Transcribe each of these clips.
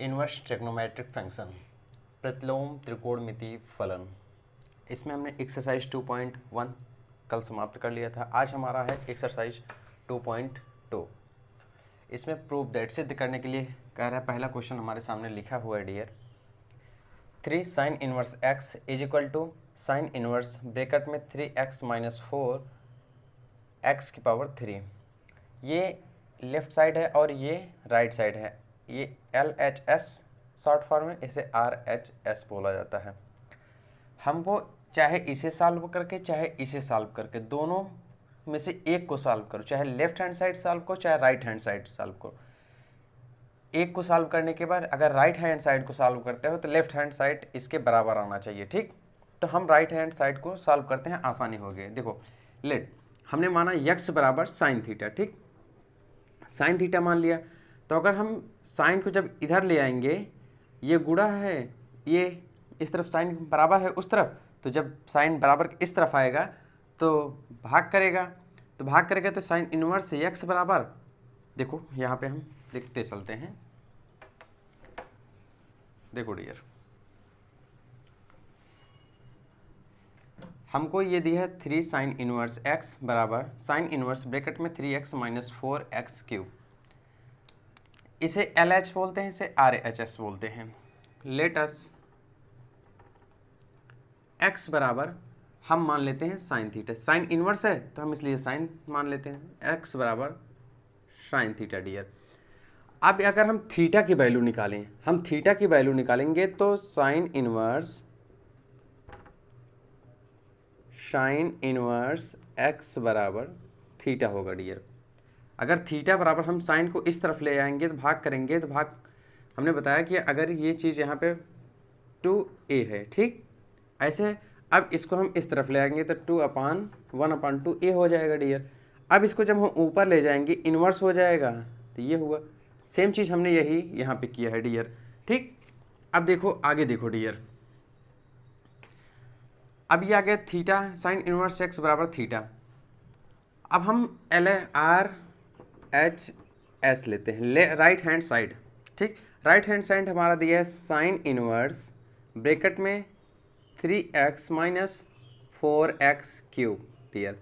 Inverse trigonometric function, प्रतिलोम त्रिकोणमिति फलन। इसमें हमने एक्सरसाइज 2.1 कल समाप्त कर लिया था। आज हमारा है एक्सरसाइज 2.2। इसमें प्रूफ दैट सिद्ध करने के लिए कह रहा है, पहला क्वेश्चन हमारे सामने लिखा हुआ है dear, 3 sin inverse x is equal to sine inverse bracket में 3x माइनस 4 x की पावर 3। ये लेफ्ट साइड है और ये राइट साइड है। ये LHS शॉर्ट फॉर्म है, इसे RHS बोला जाता है। हमको चाहे इसे सॉल्व करके चाहे इसे सॉल्व करके दोनों में से एक को सॉल्व करो, चाहे लेफ्ट हैंड साइड सॉल्व करो चाहे राइट हैंड साइड सॉल्व करो। एक को सॉल्व करने के बाद अगर राइट हैंड साइड को सॉल्व करते हो तो लेफ्ट हैंड साइड इसके बराबर आना चाहिए, ठीक। तो हम राइट हैंड साइड को सॉल्व करते हैं, आसानी हो गई। देखो लेट हमने माना x बराबर साइन थीटा, ठीक। साइन थीटा मान लिया, तो अगर हम साइन को जब इधर ले आएंगे, ये गुणा है, ये इस तरफ साइन बराबर है उस तरफ, तो जब साइन बराबर इस तरफ आएगा तो भाग करेगा, तो साइन इनवर्स से x बराबर, देखो यहाँ पे हम लिखते चलते हैं। देखो डियर, हमको ये दिया है 3 साइन इनवर्स x बराबर साइन इनवर्स ब्रैकेट में 3x माइनस 4x क्यूब। इसे LH बोलते हैं, इसे RHS बोलते हैं। लेट अस x बराबर हम मान लेते हैं साइन थीटा। साइन इनवर्स है तो हम इसलिए साइन मान लेते हैं। x बराबर साइन थीटा डियर। अब अगर हम थीटा की वैल्यू निकालें, हम थीटा की वैल्यू निकालेंगे तो साइन इनवर्स x बराबर थीटा होगा डियर। अगर थीटा बराबर हम साइन को इस तरफ ले आएंगे तो भाग करेंगे, तो भाग हमने बताया कि अगर ये चीज़ यहाँ पे 2a है, ठीक। ऐसे अब इसको हम इस तरफ ले आएंगे तो 2/1/2a हो जाएगा डियर। अब इसको जब हम ऊपर ले जाएंगे इन्वर्स हो जाएगा, तो ये हुआ। सेम चीज़ हमने यही यहाँ पे किया है डियर, ठीक। अब देखो आगे देखो डियर, अब ये आ गया थीटा साइन इनवर्स x बराबर थीटा। अब हम LHS लेते हैं राइट हैंड साइड, ठीक। राइट हैंड साइड हमारा दिया है साइन इनवर्स ब्रैकेट में 3x minus 4x cube dear.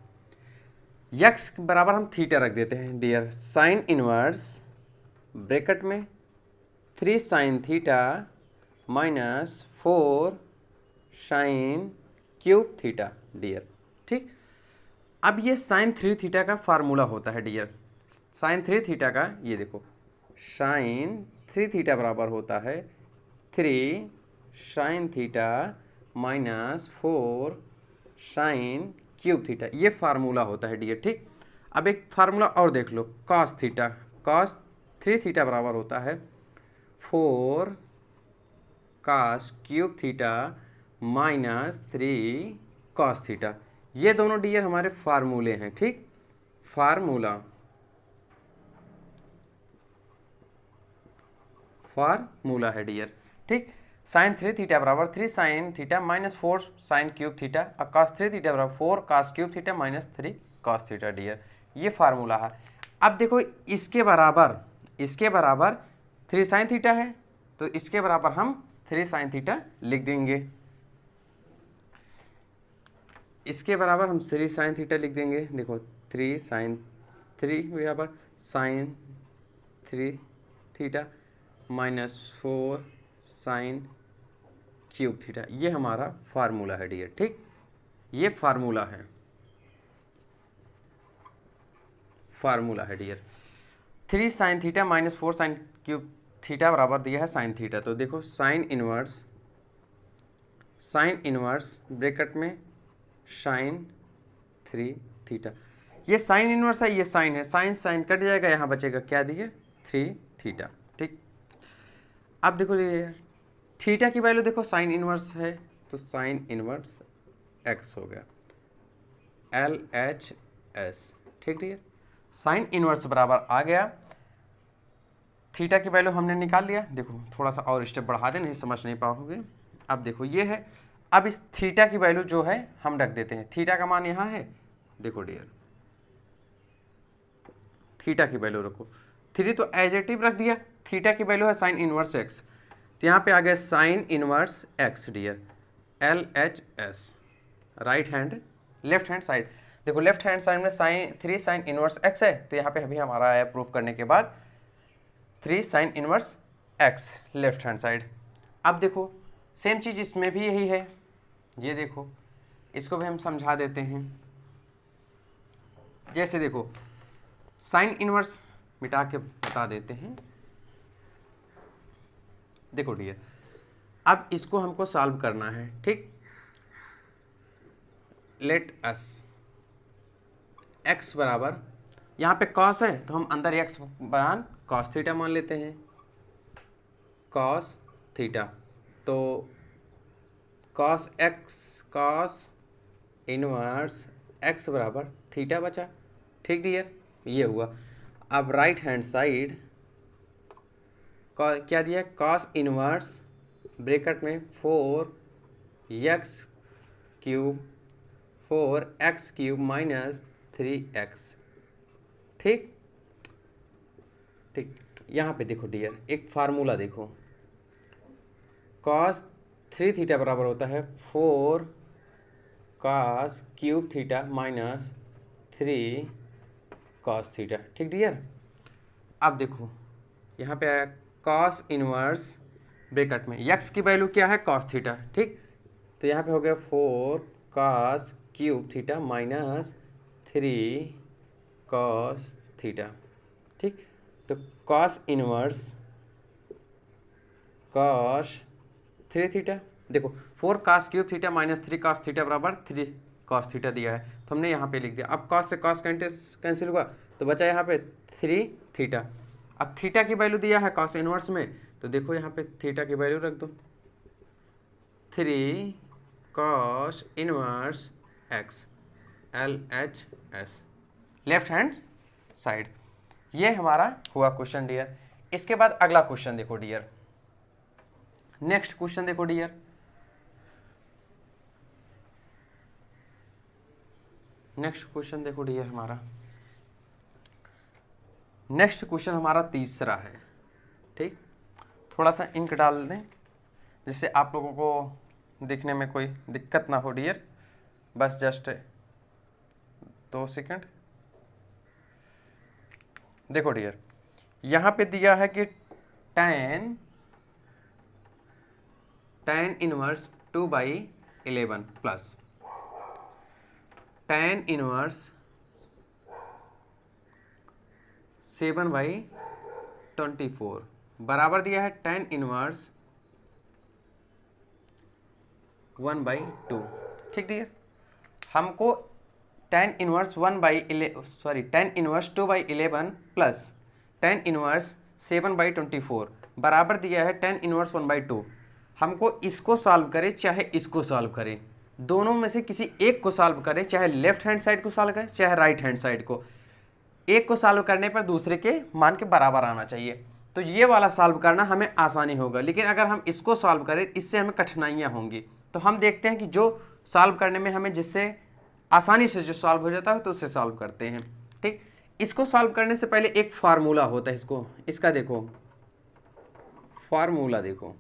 x बराबर हम थीटा रख देते हैं डियर। साइन इनवर्स ब्रैकेट में 3 sine theta minus 4 sine cube theta dear, ठीक। अब ये साइन 3 थीटा का फार्मूला होता है डियर। साइन 3 थीटा का ये देखो, साइन 3 थीटा बराबर होता है 3 sine theta minus 4 sine cube theta, ये फार्मूला होता है डियर, ठीक। अब एक फार्मूला और देख लो, कॉस थीटा, कॉस 3 थीटा बराबर होता है 4 cos cube theta minus 3 cos theta. ये दोनों डियर हमारे फार्मूले हैं, ठीक। फार्मूला है डियर, ठीक। साइन 3 थीटा बराबर 3 sine theta minus 4 sine cube theta और कॉस 3 थीटा बराबर 4 cos cube theta minus 3 cos theta dear, ये फार्मूला है। अब देखो इसके बराबर 3 साइन थीटा है, तो इसके बराबर हम 3 साइन थीटा लिख देंगे। इसके बराबर हम 3 साइन थीटा लिख देंगे। देखो 3 साइन 3 बराबर sine 3 theta minus 4 sine cube theta, ये हमारा फार्मूला है डियर, ठीक। ये फार्मूला है dear. 3 sine theta minus 4 sine cube theta बराबर दिया है साइन थीटा। तो देखो साइन इनवर्स ब्रैकेट में साइन 3 थीटा, ये साइन इनवर्स है, ये साइन है, साइन कट जाएगा, यहाँ बचेगा क्या दिए 3 थीटा, ठीक। अब देखो थीटा की वैल्यू देखो, साइन इनवर्स है तो साइन इनवर्स x हो गया LHS, ठीक डियर। साइन इनवर्स बराबर आ गया, थीटा की वैल्यू हमने निकाल लिया। देखो थोड़ा सा और स्टेप बढ़ा दें, नहीं समझ नहीं पाओगे। अब देखो ये है, अब इस थीटा की वैल्यू जो है हम रख देते हैं। थीटा का मान यहाँ है, देखो डियर, थीटा की वैल्यू रखो। 3 तो एज इट इज रख दिया, थीटा की वैल्यू है साइन इनवर्स एक्स, तो यहाँ पे आ गया sine inverse x dear, LHS, right hand left hand side. देखो लेफ्ट हैंड साइड में साइन 3 साइन इनवर्स एक्स है, तो यहाँ पे अभी हमारा आया प्रूफ करने के बाद 3 sine inverse x left hand side. अब देखो सेम चीज़ इसमें भी यही है, ये देखो इसको भी हम समझा देते हैं। जैसे देखो साइन इनवर्स मिटा के बता देते हैं। देखो डियर, अब इसको हमको सॉल्व करना है, ठीक। लेट अस x बराबर, यहाँ पे cos है तो हम अंदर x बरान cos थीटा मान लेते हैं, cos थीटा, तो cos x cos inverse x बराबर थीटा बचा, ठीक डियर, ये हुआ। अब राइट हैंड साइड क्या दिया, cos इनवर्स ब्रैकेट में 4x cube 4x cube minus 3x, ठीक ठीक। यहाँ पे देखो डियर एक फार्मूला देखो, cos 3 थीटा बराबर होता है 4 cos cube theta minus 3 cos theta, ठीक डियर। अब देखो यहाँ पे आया cos इनवर्स ब्रैकेट में x की वैल्यू क्या है, cos थीटा, ठीक। तो यहाँ पे हो गया 4 cos cube theta minus 3 cos theta, ठीक। तो cos इनवर्स cos 3 थीटा, देखो 4 cos cube theta minus 3 cos theta बराबर 3 cos थीटा दिया है, तो हमने यहाँ पे लिख दिया। अब cos से cos कैंसिल हुआ तो बचा यहाँ पे 3 थीटा। अब थीटा की वैल्यू दिया है cos इनवर्स में, तो देखो यहाँ पे थीटा की वैल्यू रख दो 3 cos inverse x, LHS, left hand side. ये हमारा हुआ क्वेश्चन डियर। इसके बाद अगला क्वेश्चन देखो डियर, नेक्स्ट क्वेश्चन देखो डियर, नेक्स्ट क्वेश्चन देखो डियर, हमारा नेक्स्ट क्वेश्चन हमारा तीसरा है, ठीक। थोड़ा सा इंक डाल दें जिससे आप लोगों को दिखने में कोई दिक्कत ना हो डियर, बस जस्ट 2 सेकंड। देखो डियर यहाँ पे दिया है कि tan inverse 2/11 plus tan inverse 7/24 बराबर दिया है tan इनवर्स 1/2, ठीक डियर। हमको tan inverse 2/11 plus tan inverse 7/24 बराबर दिया है tan इनवर्स 1/2। हमको इसको सॉल्व करें चाहे इसको सॉल्व करें, दोनों में से किसी एक को सॉल्व करें, चाहे लेफ्ट हैंड साइड को सॉल्व करें चाहे राइट हैंड साइड को, एक को सॉल्व करने पर दूसरे के मान के बराबर आना चाहिए। तो ये वाला सॉल्व करना हमें आसानी होगा, लेकिन अगर हम इसको सॉल्व करें इससे हमें कठिनाइयाँ होंगी। तो हम देखते हैं कि जो सॉल्व करने में हमें जिससे आसानी से जो सॉल्व हो जाता है तो उससे सॉल्व करते हैं, ठीक। इसको सॉल्व करने से पहले एक फार्मूला होता है, इसका देखो फार्मूला देखो,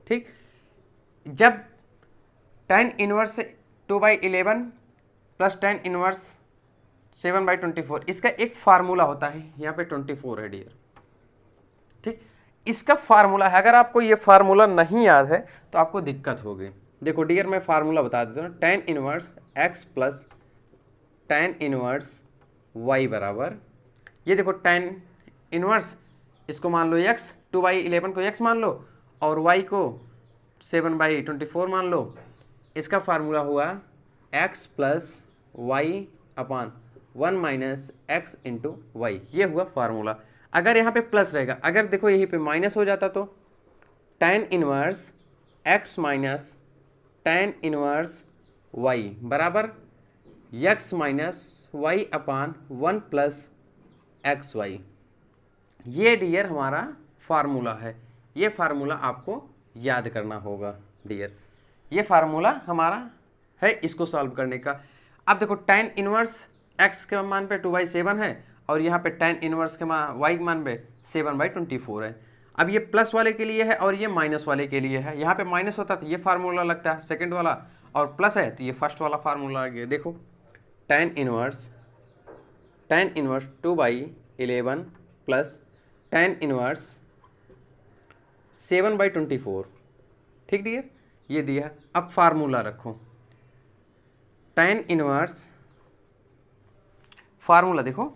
ठीक। जब tan inverse 2/11 plus tan inverse 7/24, इसका एक फार्मूला होता है, यहाँ पे 24 है डियर, ठीक। इसका फार्मूला है, अगर आपको ये फार्मूला नहीं याद है तो आपको दिक्कत होगी। देखो डियर मैं फार्मूला बता देता हूँ, tan inverse x plus tan inverse y बराबर, ये देखो tan इनवर्स इसको मान लो x, 2/11 को x मान लो और y को 7/24 मान लो। इसका फार्मूला हुआ x प्लस वाई अपान 1 माइनस एक्स इंटू वाई, ये हुआ फार्मूला। अगर यहाँ पे प्लस रहेगा, अगर देखो यहीं पे माइनस हो जाता तो tan inverse x minus tan inverse y बराबर x माइनस वाई अपान 1 प्लस एक्स वाई। ये डियर हमारा फार्मूला है, ये फार्मूला आपको याद करना होगा डियर, ये फार्मूला हमारा है इसको सॉल्व करने का। अब देखो tan इनवर्स x के मान पे 2/7 है और यहाँ पे tan इनवर्स के मान y के मान पे 7/24 है, अब ये प्लस वाले के लिए है और ये माइनस वाले के लिए है। यहाँ पे माइनस होता तो ये फार्मूला लगता है सेकंड वाला, और प्लस है तो ये फर्स्ट वाला फार्मूला आ गया। देखो tan inverse 2/11 plus tan inverse 7/24। ठीक डियर, ये दिया। अब फार्मूला रखो, tan इनवर्स फार्मूला देखो,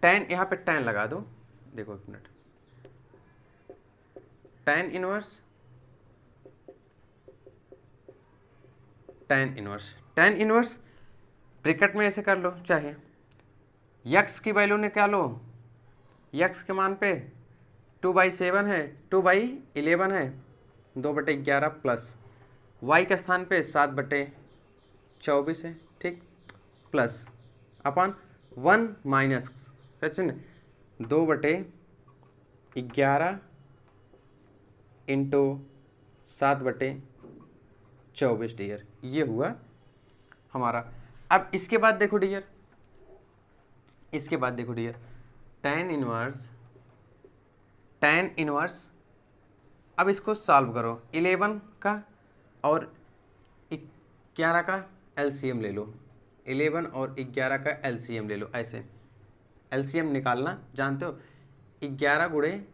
tan यहाँ पे tan लगा दो, देखो एक मिनट, tan इनवर्स ब्रैकेट में ऐसे कर लो, चाहे यक्स की वैल्यू निकालो, यक्स के मान पे 2/7 है, 2/11 है, 2/11 प्लस वाई के स्थान पे 7/24 है, ठीक, प्लस अपन 1 माइनस 2/11 इंटू 7/24 डियर, ये हुआ हमारा। अब इसके बाद देखो डियर, tan इनवर्स, अब इसको सॉल्व करो, 11 का और 11 का एलसीएम ले लो, 11 और 11 का एलसीएम ले लो। ऐसे एलसीएम निकालना जानते हो, 11 गुणे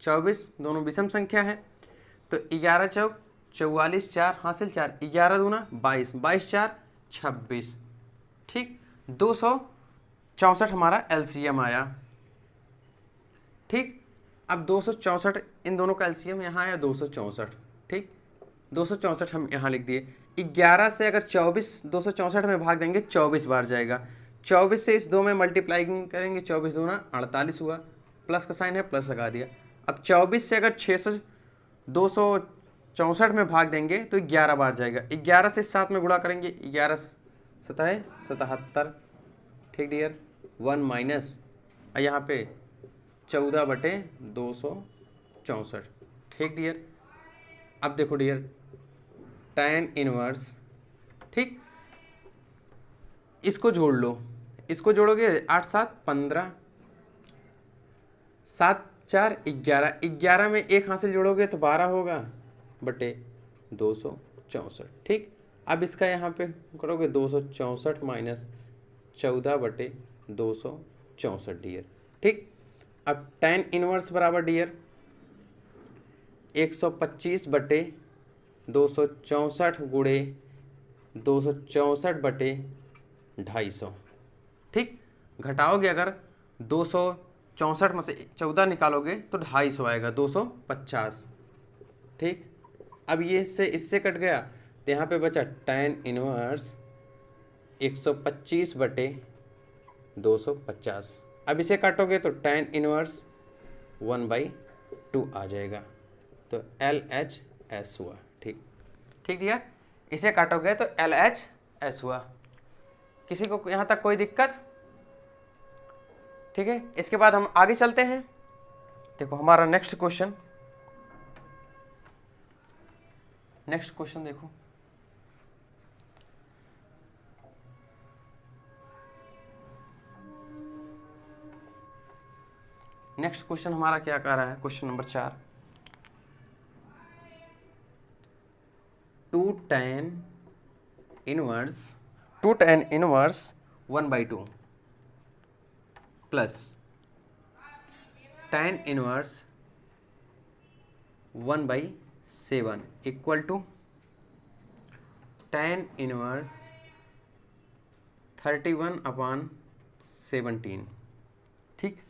24 दोनों विषम संख्या है, तो 11 चौक 44, 4 हासिल 4, 11 दूना 22, 22 4 26, ठीक, 264 हमारा एलसीएम आया। ठीक, अब 264 इन दोनों का एलसीएम यहाँ आया 264, ठीक, 264 हम यहाँ लिख दिए। 11 से अगर 24 264 में भाग देंगे 24 बार जाएगा, 24 से इस 2 में मल्टीप्लाई करेंगे, 24 दूना 48 हुआ, प्लस का साइन है प्लस लगा दिया। अब 24 से अगर 264 में भाग देंगे तो 11 बार जाएगा, 11 से 7 में गुणा करेंगे, 11 7 77, ठीक डियर, 1 माइनस यहाँ पे 14/264, ठीक डियर। अब देखो डियर tan इनवर्स, ठीक, इसको जोड़ लो, इसको जोड़ोगे 8 7 15, 7 4 11, 11 में एक हासिल जोड़ोगे तो 12 होगा बटे 264, ठीक। अब इसका यहाँ पे करोगे 264 माइनस 14/264 डियर, ठीक। अब tan इनवर्स बराबर डियर 125/264 गुणे 264/250, ठीक। घटाओगे अगर 264 में से 14 निकालोगे तो 250 आएगा, 250, ठीक। अब ये इससे कट गया तो यहाँ पे बचा tan इनवर्स 125/250। अब इसे काटोगे तो tan इनवर्स 1/2 आ जाएगा, तो LHS हुआ, ठीक, ठीक भैया। इसे काटोगे तो LHS हुआ। किसी को यहाँ तक कोई दिक्कत? ठीक है, इसके बाद हम आगे चलते हैं। देखो हमारा नेक्स्ट क्वेश्चन देखो, नेक्स्ट क्वेश्चन हमारा क्या कह रहा है, question number 4, 2 tan inverse 1/2 plus tan inverse 1/7 equal to tan inverse 31/17, ठीक।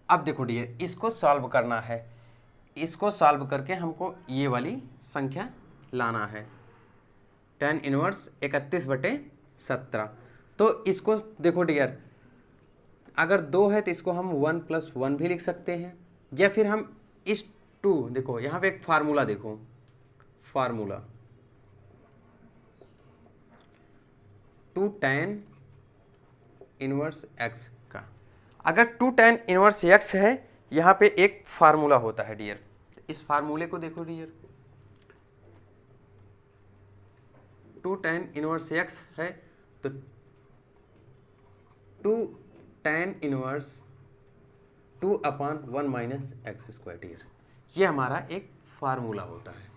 अब देखो डियर, इसको सॉल्व करना है, इसको सॉल्व करके हमको ये वाली संख्या लाना है, tan इनवर्स 31/17। तो इसको देखो डियर, अगर 2 है तो इसको हम 1 + 1 भी लिख सकते हैं, या फिर हम इस 2, देखो यहाँ पे एक फार्मूला देखो, फार्मूला 2 tan इनवर्स x का, अगर 2 tan इनवर्स x है, यहाँ पे एक फार्मूला होता है डियर, इस फार्मूले को देखो डियर, 2 tan इनवर्स x है तो 2 tan इनवर्स 2/1 - x² डियर, ये हमारा एक फार्मूला होता है।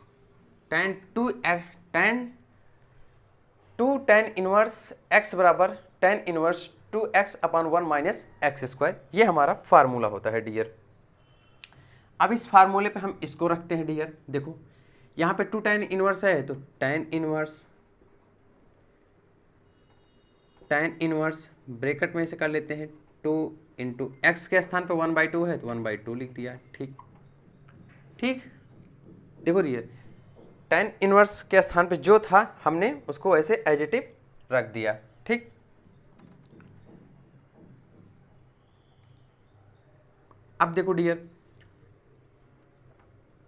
tan इनवर्स x बराबर tan inverse 2x upon 1 minus x square, ये हमारा फार्मूला होता है डियर। अब इस फार्मूले पे हम इसको रखते हैं डियर। देखो यहाँ पे 2 tan इनवर्स है, तो tan इनवर्स ब्रैकेट में से कर लेते हैं 2 इंटू एक्स के स्थान पे 1/2 है तो 1/2 लिख दिया। ठीक देखो डियर, tan इनवर्स के स्थान पे जो था हमने उसको ऐसे एज इट इज रख दिया। ठीक, अब देखो डियर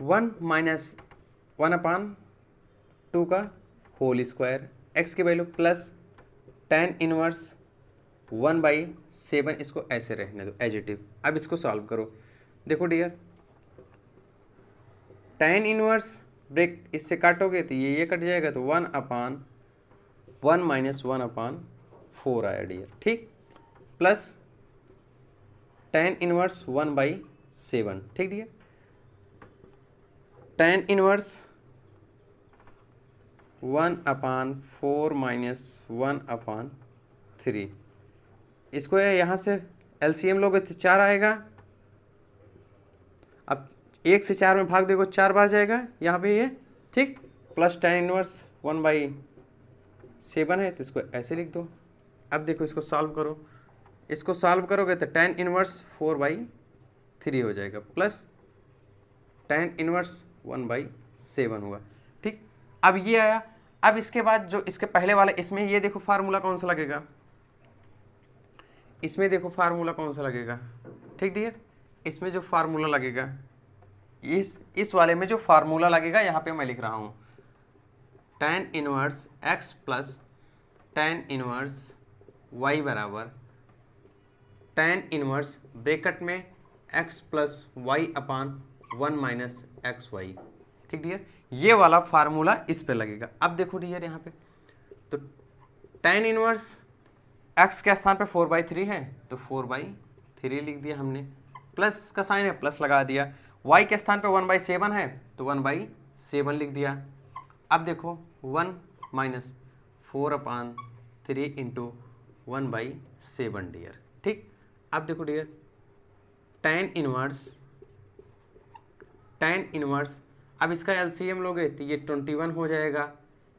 1 माइनस 1/2 का होल स्क्वायर, एक्स की वैल्यू प्लस tan इनवर्स 1/7, इसको ऐसे रहने दो एज इट इज। अब इसको सॉल्व करो। देखो डियर tan इनवर्स ब्रेक इससे काटोगे तो ये कट जाएगा, तो 1/1 माइनस 1/4 आया डियर। ठीक, प्लस tan इनवर्स 1/7। ठीक डियर, tan इनवर्स 1/4 माइनस 1/3, इसको यहाँ से एलसीएम लोगे तो 4 आएगा। अब 1 से 4 में भाग देखो 4 बार जाएगा यहाँ पे ये। ठीक, प्लस tan इनवर्स 1/7 है तो इसको ऐसे लिख दो। अब देखो इसको सॉल्व करो, इसको सॉल्व करोगे तो tan इनवर्स 4/3 हो जाएगा, प्लस tan इनवर्स 1/7 हुआ। ठीक, अब ये आया। अब इसके बाद जो इसके पहले वाला, इसमें ये देखो फार्मूला कौन सा लगेगा, इसमें देखो फार्मूला कौन सा लगेगा। ठीक डियर, इसमें जो फार्मूला लगेगा, इस वाले में जो फार्मूला लगेगा यहाँ पे मैं लिख रहा हूँ tan inverse x plus tan inverse y बराबर tan इनवर्स ब्रैकेट में x प्लस y अपान 1 माइनस एक्स वाई। ठीक डियर, ये वाला फार्मूला इस पे लगेगा। अब देखो डियर यहाँ पे तो tan इनवर्स x के स्थान पे 4/3 है तो 4/3 लिख दिया हमने, प्लस का साइन है प्लस लगा दिया। y के स्थान पे 1/7 है तो 1/7 लिख दिया। अब देखो 1 माइनस 4/3 इंटू 1/7 डियर। ठीक, अब देखो डियर tan इनवर्स अब इसका एलसीएम लोगे तो ये 21 हो जाएगा,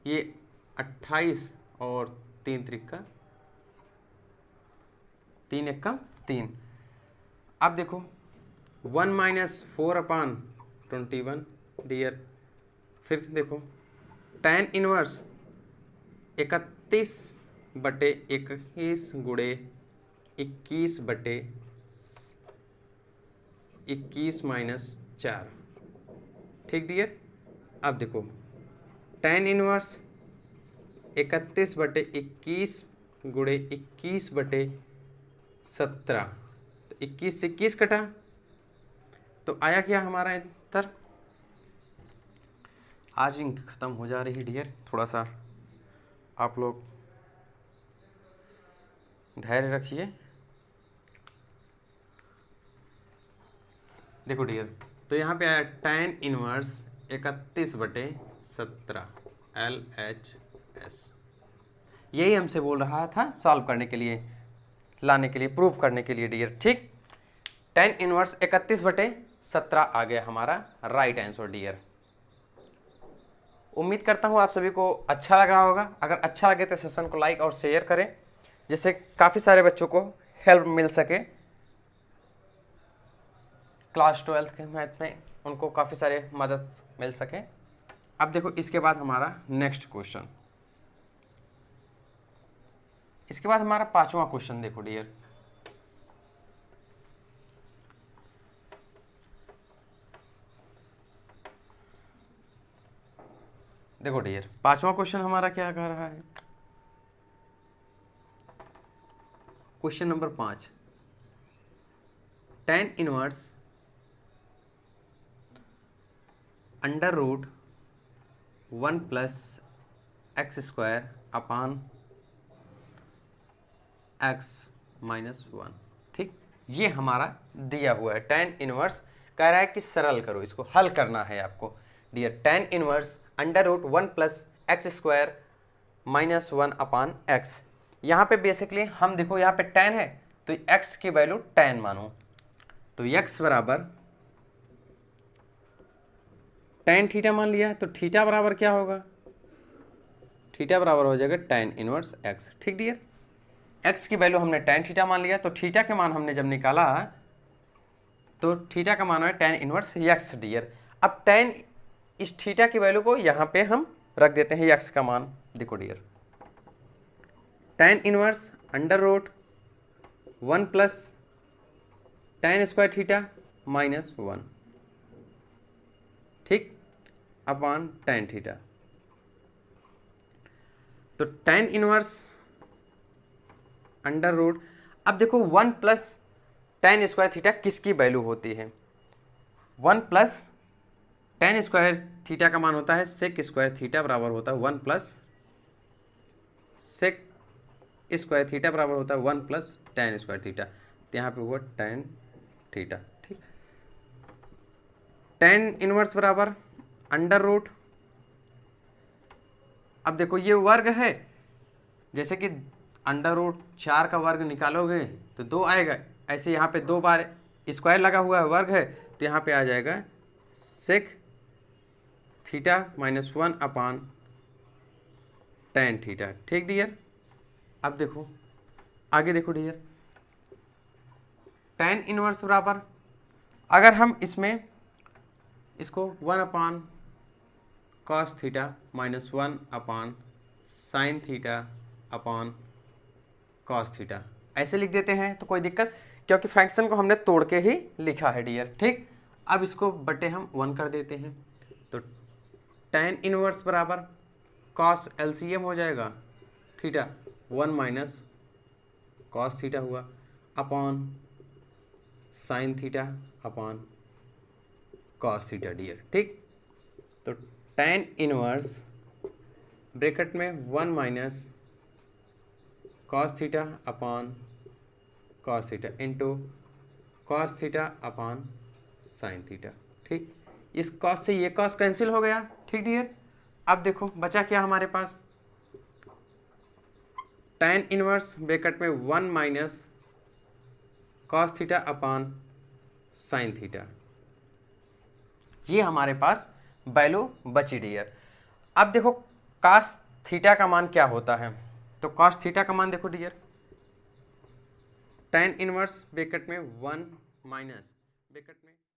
ये 28 और 3 त्रिक का 3 1 का 3। अब देखो 1 माइनस 4/21 डियर। फिर देखो tan इनवर्स 31/21 गुणे 21/21 माइनस 4। ठीक डियर, अब देखो tan इनवर्स 31/21 गुणे 21/17, तो 21 से 21 कटा तो आया क्या हमारा उत्तर। आज इंक खत्म हो जा रही डियर, थोड़ा सा आप लोग धैर्य रखिए। देखो डियर, तो यहाँ पे आया tan इनवर्स 31/17 LHS। यही हमसे बोल रहा था सॉल्व करने के लिए, लाने के लिए, प्रूफ करने के लिए डियर। ठीक, tan इनवर्स 31/17 आ गया हमारा राइट आंसर डियर। उम्मीद करता हूँ आप सभी को अच्छा लग रहा होगा। अगर अच्छा लगे तो सेशन को लाइक और शेयर करें, जिससे काफ़ी सारे बच्चों को हेल्प मिल सके। क्लास 12 के मैथ में उनको काफ़ी सारे मदद मिल सके। अब देखो इसके बाद हमारा नेक्स्ट क्वेश्चन, इसके बाद हमारा 5वां क्वेश्चन देखो डियर। देखो डियर 5वां क्वेश्चन हमारा क्या कह रहा है। Question number 5, tan inverse √1 plus x square upon x -1। ठीक, ये हमारा दिया हुआ है tan इनवर्स कह रहा है कि सरल करो, इसको हल करना है आपको dear. tan inverse under root 1 plus x square minus 1 upon x. यहाँ पे बेसिकली हम देखो यहाँ पे tan है तो x की वैल्यू tan मानो, तो x बराबर tan थीटा मान लिया, तो थीटा बराबर क्या होगा, थीटा बराबर हो जाएगा tan इनवर्स x। ठीक डियर, x की वैल्यू हमने tan थीटा मान लिया, तो थीटा के मान हमने जब निकाला तो थीटा का मान है tan इनवर्स x डियर। अब tan इस थीटा की वैल्यू को यहाँ पे हम रख देते हैं x का मान। देखो dear, tan inverse under root 1 plus tan square theta minus 1, ठीक, अपान tan थीटा। तो tan इनवर्स अंडर रूट, अब देखो 1 प्लस tan स्क्वायर थीटा किसकी वैल्यू होती है, 1 प्लस tan स्क्वायर थीटा का मान होता है sec स्क्वायर थीटा बराबर होता है 1 प्लस sec स्क्वायर थीटा बराबर होता है 1 प्लस tan स्क्वायर थीटा, तो यहाँ पे हुआ tan थीटा। ठीक, tan इनवर्स बराबर अंडर रूट, अब देखो ये वर्ग है, जैसे कि अंडर रूट 4 का वर्ग निकालोगे तो 2 आएगा, ऐसे यहाँ पे 2 बार स्क्वायर लगा हुआ है, वर्ग है, तो यहाँ पे आ जाएगा सेक थीटा माइनस 1 अपान tan थीटा। ठीक डियर, अब देखो आगे देखो डियर, tan इनवर्स बराबर, अगर हम इसमें इसको 1 अपान कॉस थीटा माइनस 1 अपान sine theta upon cos theta ऐसे लिख देते हैं तो कोई दिक्कत, क्योंकि फंक्शन को हमने तोड़ के ही लिखा है डियर। ठीक, अब इसको बटे हम 1 कर देते हैं, तो tan इनवर्स बराबर कॉस एलसीएम हो जाएगा थीटा 1 माइनस कॉस थीटा हुआ upon sine theta upon cos theta dear. ठीक, तो tan इनवर्स ब्रैकेट में 1 minus cos theta upon cos theta into cos theta upon sine theta. ठीक, इस कॉस से ये कॉस कैंसिल हो गया। ठीक डियर, अब देखो बचा क्या हमारे पास, tan इनवर्स ब्रैकेट में 1 minus cos theta upon sine theta, ये हमारे पास वैल्यू बची डियर। अब देखो cos थीटा का मान क्या होता है, तो cos थीटा का मान देखो डियर, tan इनवर्स ब्रैकेट में 1 माइनस ब्रैकेट में